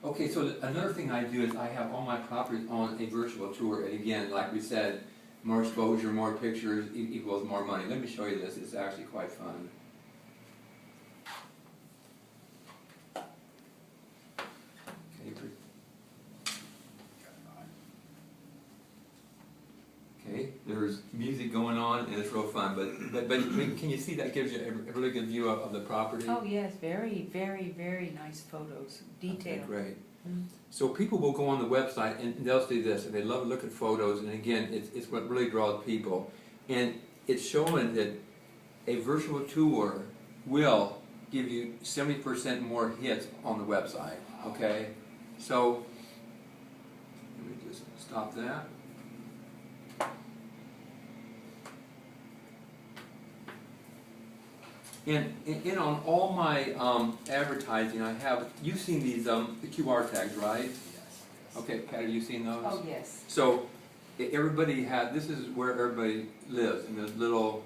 Okay, so another thing I do is I have all my properties on a virtual tour, and again, like we said, more exposure, more pictures equals more money. Let me show you this. It's actually quite fun. Okay, there's music going on, and it's real fun. But can you see that gives you a really good view of the property? Oh yes, very, very, very nice photos, detailed. Okay, great. So people will go on the website and they'll see this, and they love to look at photos, and again, it's what really draws people. And it's showing that a virtual tour will give you 70% more hits on the website, okay? So, let me just stop that. And on all my advertising, I have, you've seen these the QR tags, right? Yes. Okay, Pat, have you seen those? Oh yes. So everybody this is where everybody lives, and there's little,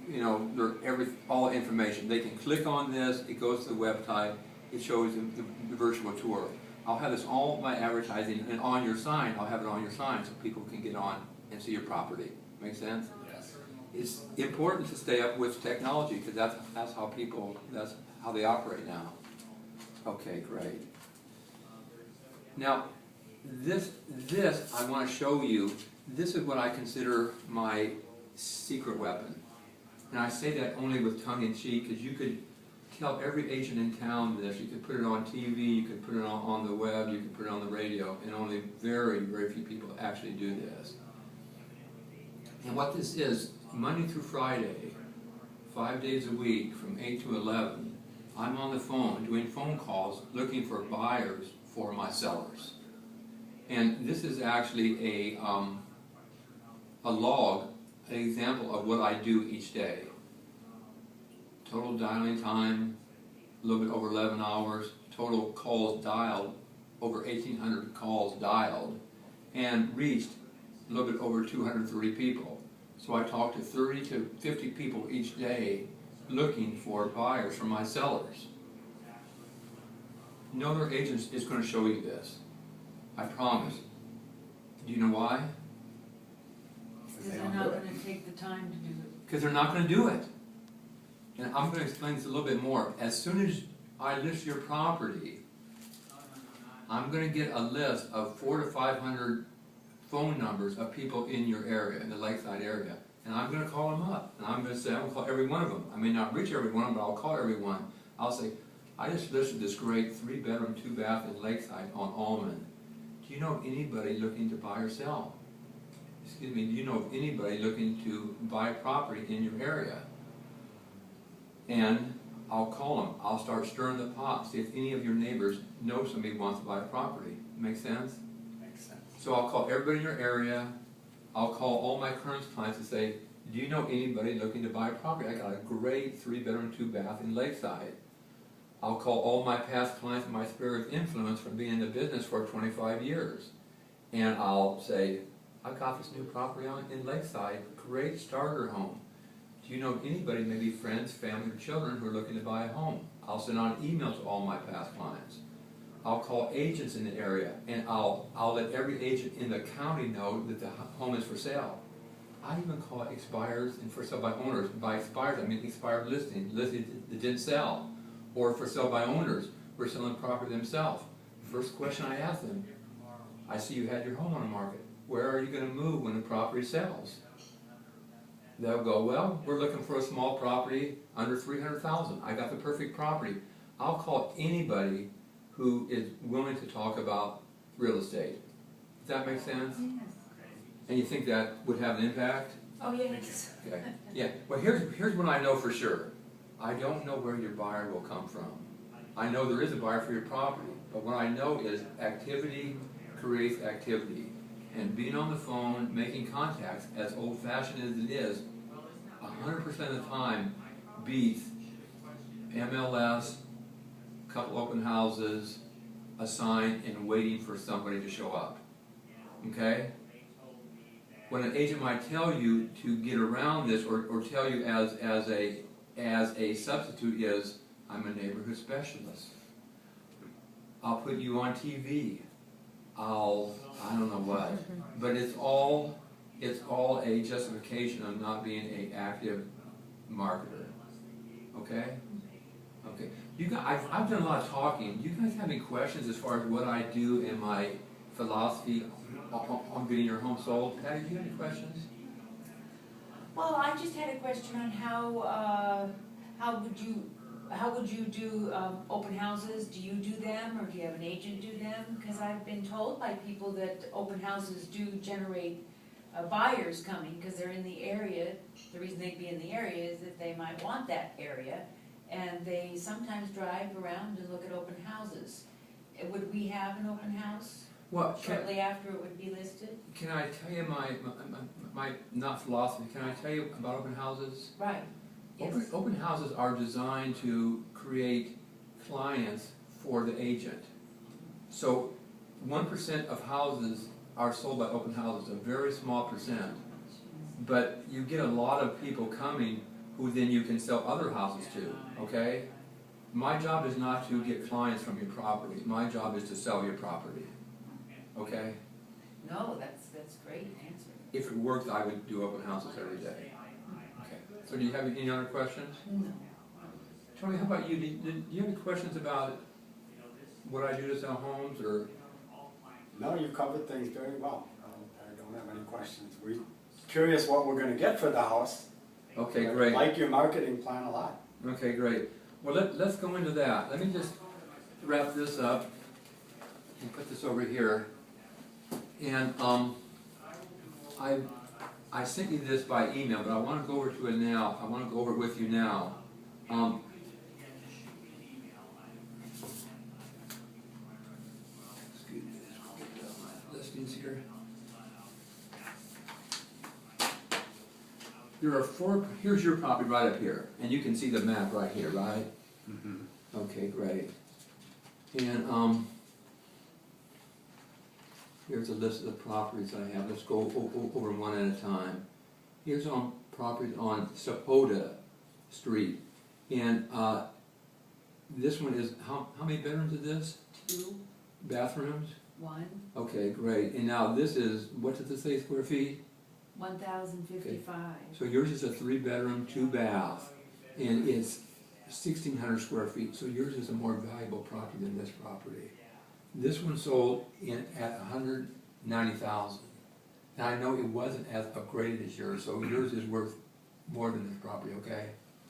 you know, all information. They can click on this, it goes to the website, it shows the virtual tour. I'll have this all my advertising, and on your sign, I'll have it on your sign so people can get on and see your property. Make sense? Yes. It's important to stay up with technology because that's how they operate now. Okay, great. Now, this I want to show you. This is what I consider my secret weapon, and I say that only with tongue in cheek because you could tell every agent in town this. You could put it on TV, you could put it on the web, you could put it on the radio, and only very, very few people actually do this. And what this is, Monday through Friday, 5 days a week from 8 to 11, I'm on the phone doing phone calls looking for buyers for my sellers. And this is actually a log, an example of what I do each day. Total dialing time, a little bit over 11 hours. Total calls dialed, over 1,800 calls dialed, and reached a little bit over 230 people. So I talk to 30 to 50 people each day looking for buyers for my sellers. No other agent is going to show you this. I promise. Do you know why? Because they're not going to take the time to do it. Because they're not going to do it. And I'm going to explain this a little bit more. As soon as I list your property, I'm going to get a list of 400 to 500 phone numbers of people in your area, in the Lakeside area. And I'm going to call them up. And I'm going to say, I'm going to call every one of them. I may not reach every one of them, but I'll call every one. I'll say, I just listed this great 3-bedroom, 2-bath in Lakeside on Almond. Do you know of anybody looking to buy or sell? Excuse me, do you know of anybody looking to buy property in your area? And I'll call them. I'll start stirring the pot, see if any of your neighbors know somebody who wants to buy a property. Make sense? Makes sense. So I'll call everybody in your area. I'll call all my current clients and say, do you know anybody looking to buy a property? I got a great 3-bedroom, 2-bath in Lakeside. I'll call all my past clients and my sphere of influence from being in the business for 25 years. And I'll say, I've got this new property in Lakeside, great starter home. Do you know of anybody, maybe friends, family, or children who are looking to buy a home? I'll send out an email to all my past clients. I'll call agents in the area, and I'll let every agent in the county know that the home is for sale. I even call expires and for sale by owners. By expires, I mean expired listings that didn't sell. Or for sale by owners who are selling property themselves. First question I ask them, I see you had your home on the market. Where are you going to move when the property sells? They'll go, well, we're looking for a small property under $300,000. I got the perfect property. I'll call anybody who is willing to talk about real estate. Does that make sense? Yes. And you think that would have an impact? Oh yes. Okay. Yeah. Well, here's what I know for sure. I don't know where your buyer will come from. I know there is a buyer for your property, but what I know is activity creates activity. And being on the phone, making contacts, as old-fashioned as it is, 100% of the time beats MLS, couple open houses, a sign, and waiting for somebody to show up. Okay? When an agent might tell you to get around this, or tell you as a substitute is, I'm a neighborhood specialist. I'll put you on TV. I don't know what, but it's all a justification of not being an active marketer. Okay? Okay. You guys, I've done a lot of talking. Do you guys have any questions as far as what I do in my philosophy on getting your home sold? Patty, do you have any questions? Well, I just had a question on how would you do open houses? Do you do them, or do you have an agent do them? Because I've been told by people that open houses do generate buyers coming, because they're in the area. The reason they'd be in the area is that they might want that area, and they sometimes drive around and look at open houses. Would we have an open house Well, shortly after it would be listed? can I tell you my not philosophy, can I tell you about open houses? Right, yes. Open houses are designed to create clients for the agent. So 1% of houses are sold by open houses, a very small percent. But you get a lot of people coming who then you can sell other houses to, okay? My job is not to get clients from your property. My job is to sell your property, okay? No, that's great answer. If it worked, I would do open houses every day. Okay. So do you have any other questions? No. Tony, how about you? Do you have any questions about what I do to sell homes, or? No, you've covered things very well. I don't have any questions. We're curious what we're gonna get for the house. Okay, I great. like your marketing plan a lot. Okay, great. Well, let's go into that. Let me just wrap this up and put this over here. And I sent you this by email, but I want to go over to it now. I want to go over it with you now. Excuse me, get my listings here. There are four. Here's your property right up here, and you can see the map right here, right? Mm-hmm. Okay, great. And here's a list of the properties I have. Let's go over one at a time. Here's on properties on Sapota Street, and this one is how many bedrooms is this? 2, Bathrooms? 1, Okay, great. And now this is, what does it say square feet? 1,055. So yours is a 3-bedroom, 2-bath, and it's 1,600 square feet. So yours is a more valuable property than this property. This one sold at $190,000. Now I know it wasn't as upgraded as yours, so yours is worth more than this property. Okay.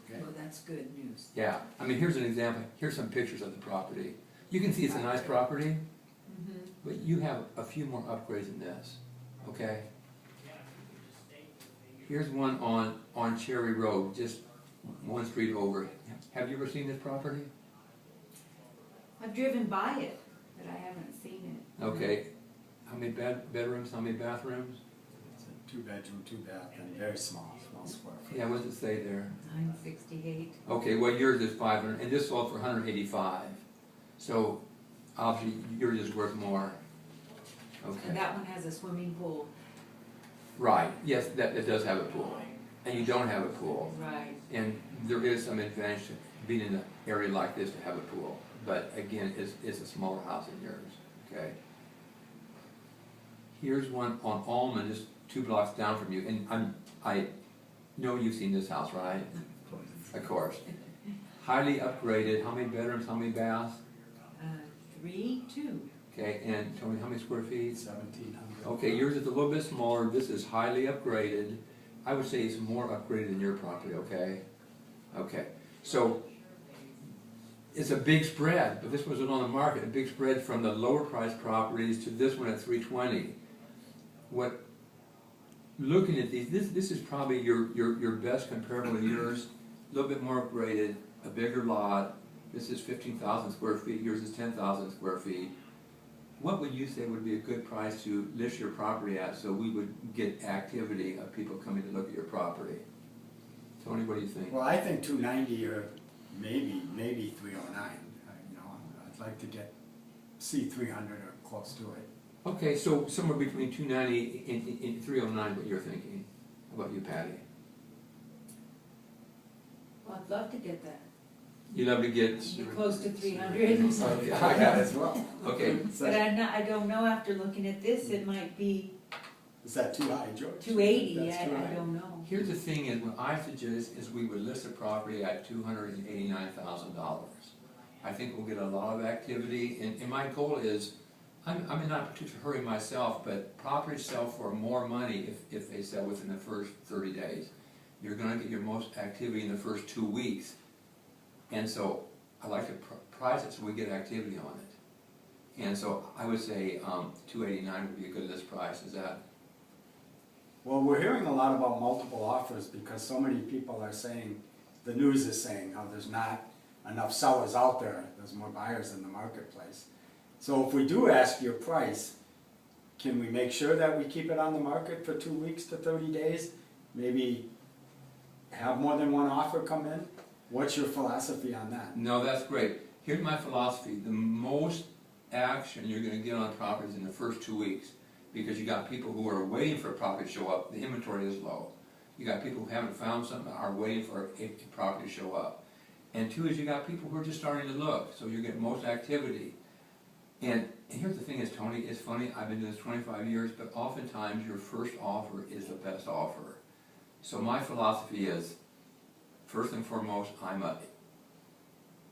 Well, that's good news. Yeah. I mean, here's an example. Here's some pictures of the property. You can see it's a nice property, but you have a few more upgrades than this. Okay. Here's one on Cherry Road, just one street over. Have you ever seen this property? I've driven by it, but I haven't seen it. Okay. How many bedrooms, how many bathrooms? It's a 2-bedroom, 2-bath, and very small square foot. Yeah, what does it say there? 968. Okay, well yours is 500, and this sold for 185. So obviously yours is worth more. And Okay. that one has a swimming pool. Right, yes, it does have a pool. And you don't have a pool. Right. And there is some advantage to being in an area like this to have a pool. But again, it's a smaller house than yours, okay? Here's one on Almond, just 2 blocks down from you, and I know you've seen this house, right? Of course. Highly upgraded, how many bedrooms, how many baths? 3, 2. Okay, and tell me how many square feet? 1,700. Okay, yours is a little bit smaller, this is highly upgraded. I would say it's more upgraded than your property, okay? Okay, so it's a big spread, but this wasn't on the market, a big spread from the lower priced properties to this one at $320. Looking at these, this is probably your best comparable to yours, a little bit more upgraded, a bigger lot. This is 15,000 square feet, yours is 10,000 square feet. What would you say would be a good price to list your property at so we would get activity of people coming to look at your property? Tony, what do you think? Well, I think 290 or maybe 309. I'd like to see 300 or close to it. Okay, so somewhere between 290 and 309, what you're thinking. How about you, Patty? Well, I'd love to get that. You love to get, You're close to 300. okay, I got it as well. okay, So, But I don't know, after looking at this, it might be is that too high, George? 280, That's too I high. don't know. here's the thing is, what I suggest is we would list the property at $289,000. I think we'll get a lot of activity, and my goal is, I'm in not a particular hurry myself, but properties sell for more money if they sell within the first 30 days. You're gonna get your most activity in the first 2 weeks. And so I like to price it so we get activity on it. And so I would say 289 would be a good list price, is that? Well, we're hearing a lot about multiple offers because so many people are saying, the news is saying how there's not enough sellers out there, there's more buyers in the marketplace. So if we do ask your price, can we make sure that we keep it on the market for 2 weeks to 30 days? Maybe have more than one offer come in? What's your philosophy on that? No, that's great. Here's my philosophy. The most action you're gonna get on properties in the first 2 weeks, because you got people who are waiting for a property to show up, the inventory is low. You got people who haven't found something, are waiting for a property to show up. And two is you got people who are just starting to look, so you're getting most activity. And here's the thing is, Tony, it's funny, I've been doing this 25 years, but oftentimes your first offer is the best offer. So my philosophy is, first and foremost, I'm a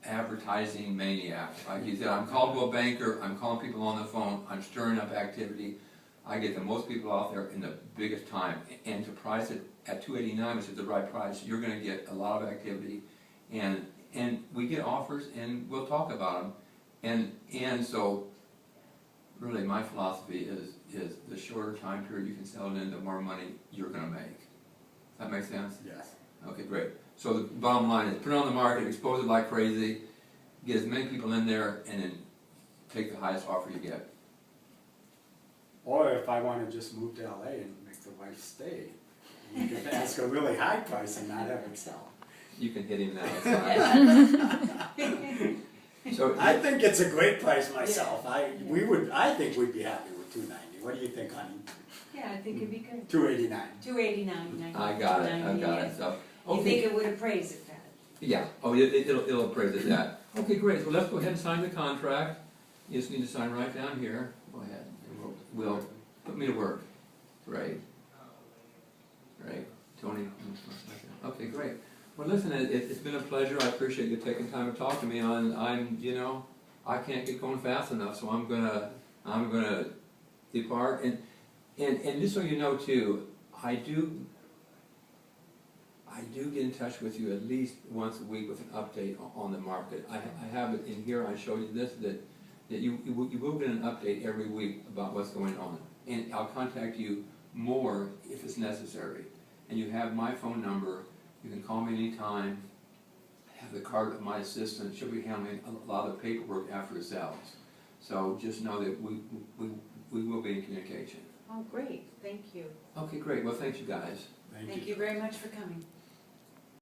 advertising maniac. Like you said, I'm called to a banker, I'm calling people on the phone, I'm stirring up activity. I get the most people out there in the biggest time. And to price it at $289, which is the right price, you're gonna get a lot of activity. And we get offers and we'll talk about them. And so, really my philosophy is the shorter time period you can sell it in, the more money you're gonna make. Does that make sense? Yes. Okay, great. So the bottom line is put it on the market, expose it like crazy, get as many people in there, and then take the highest offer you get. Or if I wanna just move to LA and make the wife stay, you can ask a really high price and not have it sell. You can hit him now. So I think it's a great price myself. I think we'd be happy with 290. What do you think, honey? Yeah, I think it'd be good. 289. 289. I got it. So You think it would appraise it that? yeah. Oh, it'll appraise it that. Okay, great. So let's go ahead and sign the contract. You just need to sign right down here. Go ahead. And we'll put me to work. Great. Great. Tony. Okay, great. Well, listen, it's been a pleasure. I appreciate you taking time to talk to me. I can't get going fast enough, so I'm gonna depart. And just so you know too, I do get in touch with you at least once a week with an update on the market. I have it in here. I showed you this that you will get an update every week about what's going on, and I'll contact you more if it's necessary. And you have my phone number. You can call me anytime. I have the card of my assistant. She'll be handling a lot of the paperwork after it sells. So just know that we will be in communication. Oh, great, thank you. Okay, great. Well, thank you guys. Thank you very much for coming.